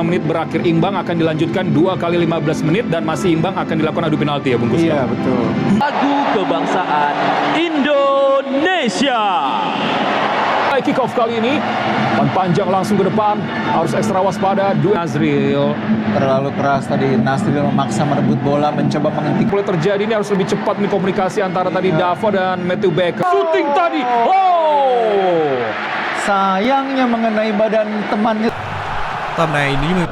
menit berakhir imbang akan dilanjutkan 2 kali 15 menit dan masih imbang akan dilakukan adu penalti ya bungkus. Iya betul. Lagu kebangsaan Indonesia. Kick off kali ini panjang langsung ke depan, harus ekstra waspada. Nazril Terlalu keras tadi, Nazril memaksa merebut bola, mencoba menghentikan. boleh terjadi, ini harus lebih cepat nih komunikasi antara tadi Dava dan Matthew Becker. Shooting tadi. Oh! Sayangnya mengenai badan temannya. Tầm này nếu như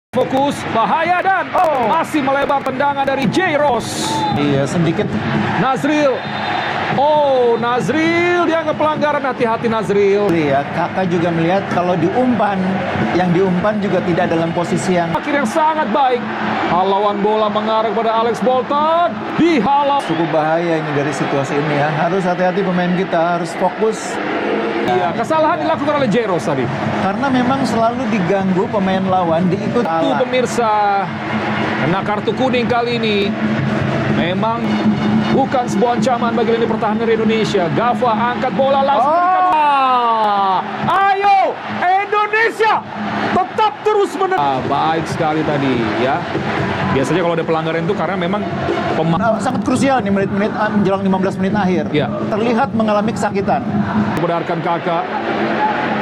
Fokus, bahaya dan masih melebar tendangan dari J. Ross. Iya, sedikit. Nazril. Oh, Nazril dianggap pelanggaran, hati-hati Nazril. Ya, kakak juga melihat kalau diumpan, yang diumpan juga tidak dalam posisi yang Akhir yang sangat baik. Halauan bola mengarah kepada Alex Bolton. Dihalau. cukup bahaya ini dari situasi ini ya. Harus hati-hati pemain kita, harus fokus. Iya, kesalahan dilakukan oleh J. Ross tadi. Karena memang selalu diganggu pemain lawan, diikut Tuh salah. pemirsa, kena kartu kuning kali ini. Memang bukan sebuah ancaman bagi lini pertahanan dari Indonesia. Gava angkat bola langsung. Ayo Indonesia tetap terus menang. Baik sekali tadi ya. Biasanya kalau ada pelanggaran itu karena memang Sangat krusial nih menit-menit menjelang 15 menit akhir. Ya. Terlihat mengalami kesakitan. Kebenarkan kakak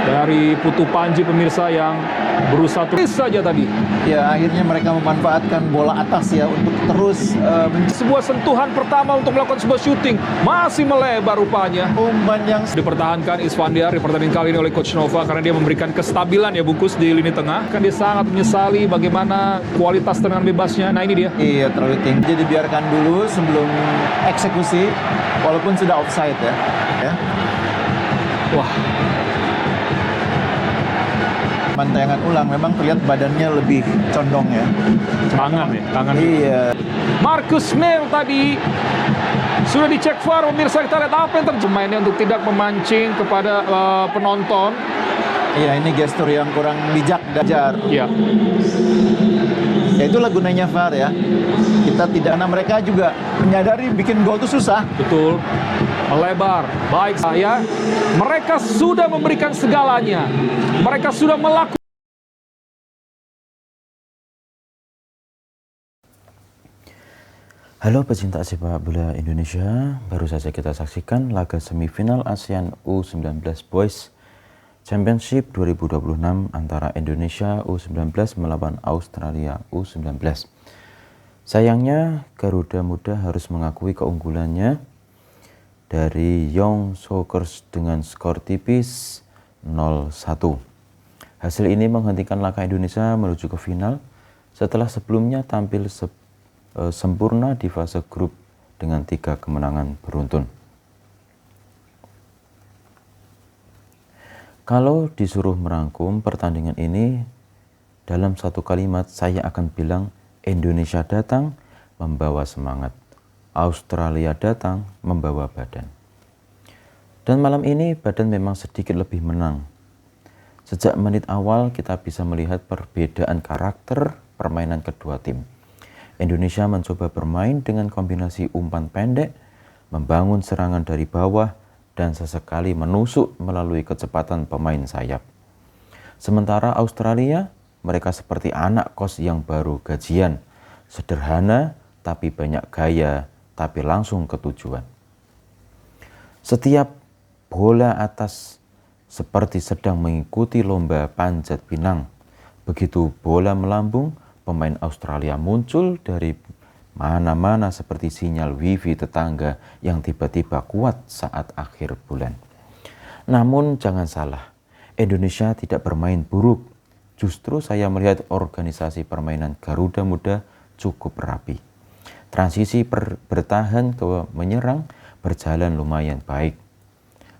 dari Putu Panji pemirsa yang berusaha terus saja tadi. Ya, akhirnya mereka memanfaatkan bola atas ya untuk terus Sebuah sentuhan pertama untuk melakukan sebuah syuting masih melebar rupanya. umpan yang Dipertahankan Isfandiar di pertandingan kali ini oleh Coach Nova karena dia memberikan kestabilan ya bungkus di lini tengah. Kan dia sangat menyesali bagaimana kualitas tendangan bebasnya. Nah ini dia. iya terlalu tinggi. Jadi biarkan dulu sebelum eksekusi walaupun sudah offside ya. Ya. Wah, Tayangan ulang memang terlihat badannya lebih condong ya. tangan ya, tangan. Iya. Marcus Neil tadi sudah dicek VAR pemirsa, kita lihat apa yang terjadi. Mainnya untuk tidak memancing kepada penonton. Iya, ini gestur yang kurang bijak dajar. Ya. Ya itulah gunanya VAR ya. Kita tidak, karena mereka juga menyadari bikin gol itu susah. Betul, melebar. Baik saya, mereka sudah memberikan segalanya. Mereka sudah melakukan. Halo pecinta sepak bola Indonesia, baru saja kita saksikan laga semifinal ASEAN U19 Boys Championship 2026 antara Indonesia U19 melawan Australia U19. Sayangnya Garuda Muda harus mengakui keunggulannya dari Young Sockers dengan skor tipis 0-1. Hasil ini menghentikan langkah Indonesia menuju ke final setelah sebelumnya tampil sempurna di fase grup dengan 3 kemenangan beruntun. Kalau disuruh merangkum pertandingan ini dalam satu kalimat, saya akan bilang Indonesia datang membawa semangat, Australia datang membawa badan. Dan malam ini badan memang sedikit lebih menang. Sejak menit awal kita bisa melihat perbedaan karakter permainan kedua tim. Indonesia mencoba bermain dengan kombinasi umpan pendek, membangun serangan dari bawah, dan sesekali menusuk melalui kecepatan pemain sayap. Sementara Australia, mereka seperti anak kos yang baru gajian, sederhana tapi banyak gaya, tapi langsung ke tujuan. Setiap bola atas seperti sedang mengikuti lomba panjat pinang. Begitu bola melambung, pemain Australia muncul dari mana-mana seperti sinyal wifi tetangga yang tiba-tiba kuat saat akhir bulan. Namun jangan salah, Indonesia tidak bermain buruk. Justru saya melihat organisasi permainan Garuda Muda cukup rapi. Transisi bertahan ke menyerang berjalan lumayan baik.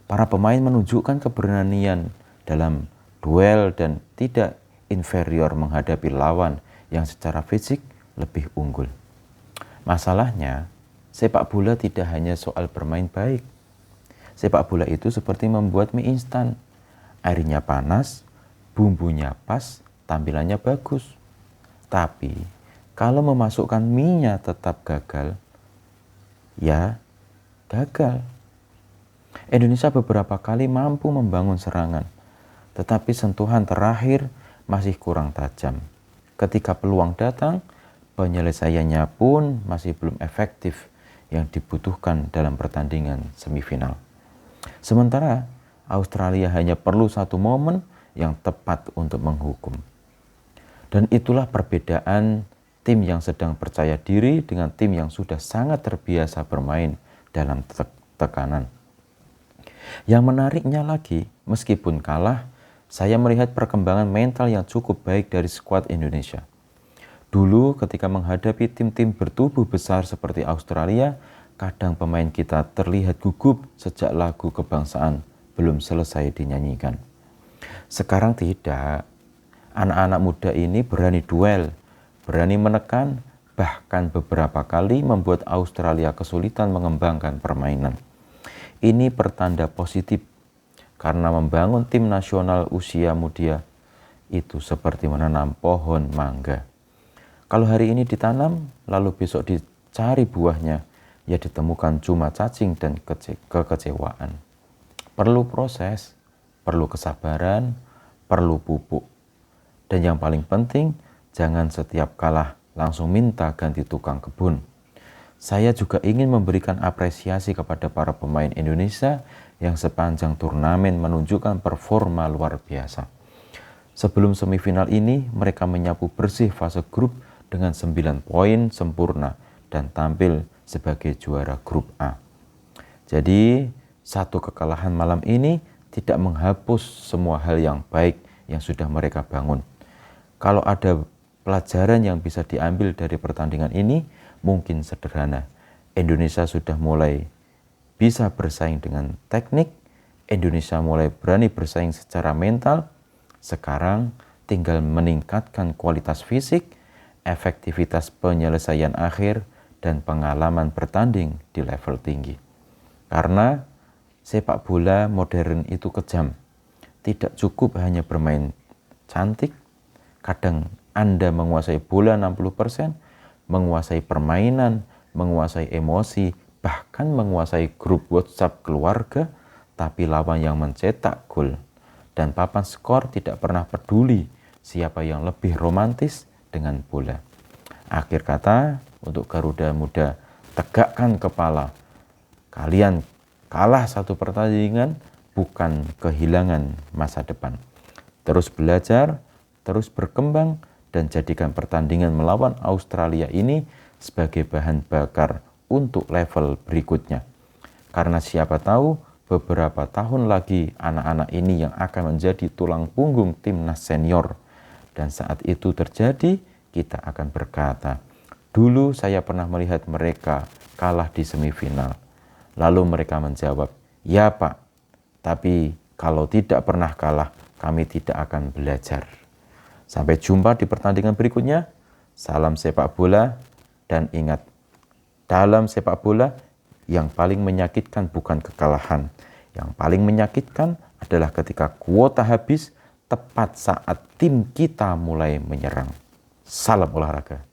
Para pemain menunjukkan keberanian dalam duel dan tidak inferior menghadapi lawan yang secara fisik lebih unggul. Masalahnya, sepak bola tidak hanya soal bermain baik. Sepak bola itu seperti membuat mie instan. Airnya panas, bumbunya pas, tampilannya bagus. Tapi, kalau memasukkan mie-nya tetap gagal, ya gagal. Indonesia beberapa kali mampu membangun serangan, tetapi sentuhan terakhir masih kurang tajam. Ketika peluang datang, penyelesaiannya pun masih belum efektif yang dibutuhkan dalam pertandingan semifinal. Sementara Australia hanya perlu satu momen yang tepat untuk menghukum. Dan itulah perbedaan tim yang sedang percaya diri dengan tim yang sudah sangat terbiasa bermain dalam tekanan. Yang menariknya lagi, meskipun kalah, saya melihat perkembangan mental yang cukup baik dari skuad Indonesia. Dulu ketika menghadapi tim-tim bertubuh besar seperti Australia, kadang pemain kita terlihat gugup sejak lagu kebangsaan belum selesai dinyanyikan. Sekarang tidak. Anak-anak muda ini berani duel, berani menekan, bahkan beberapa kali membuat Australia kesulitan mengembangkan permainan. Ini pertanda positif, karena membangun tim nasional usia muda itu seperti menanam pohon mangga. Kalau hari ini ditanam, lalu besok dicari buahnya, ya ditemukan cuma cacing dan kekecewaan. Perlu proses, perlu kesabaran, perlu pupuk. Dan yang paling penting, jangan setiap kalah langsung minta ganti tukang kebun. Saya juga ingin memberikan apresiasi kepada para pemain Indonesia yang sepanjang turnamen menunjukkan performa luar biasa. Sebelum semifinal ini, mereka menyapu bersih fase grup dengan 9 poin sempurna dan tampil sebagai juara grup A. Jadi, satu kekalahan malam ini tidak menghapus semua hal yang baik yang sudah mereka bangun. Kalau ada pelajaran yang bisa diambil dari pertandingan ini, mungkin sederhana. Indonesia sudah mulai bisa bersaing dengan teknik, Indonesia mulai berani bersaing secara mental. Sekarang tinggal meningkatkan kualitas fisik, efektivitas penyelesaian akhir, dan pengalaman bertanding di level tinggi. Karena sepak bola modern itu kejam. Tidak cukup hanya bermain cantik, kadang Anda menguasai bola 60%, menguasai permainan, menguasai emosi, bahkan menguasai grup WhatsApp keluarga, tapi lawan yang mencetak gol dan papan skor tidak pernah peduli siapa yang lebih romantis dengan bola. Akhir kata, untuk Garuda Muda, tegakkan kepala. Kalian kalah satu pertandingan bukan kehilangan masa depan. Terus belajar, terus berkembang, dan jadikan pertandingan melawan Australia ini sebagai bahan bakar untuk level berikutnya. Karena siapa tahu beberapa tahun lagi anak-anak ini yang akan menjadi tulang punggung timnas senior. Dan saat itu terjadi, kita akan berkata, dulu saya pernah melihat mereka kalah di semifinal. Lalu mereka menjawab, ya Pak, tapi kalau tidak pernah kalah, kami tidak akan belajar. Sampai jumpa di pertandingan berikutnya. Salam sepak bola, dan ingat, dalam sepak bola yang paling menyakitkan bukan kekalahan. Yang paling menyakitkan adalah ketika kuota habis tepat saat tim kita mulai menyerang. Salam olahraga.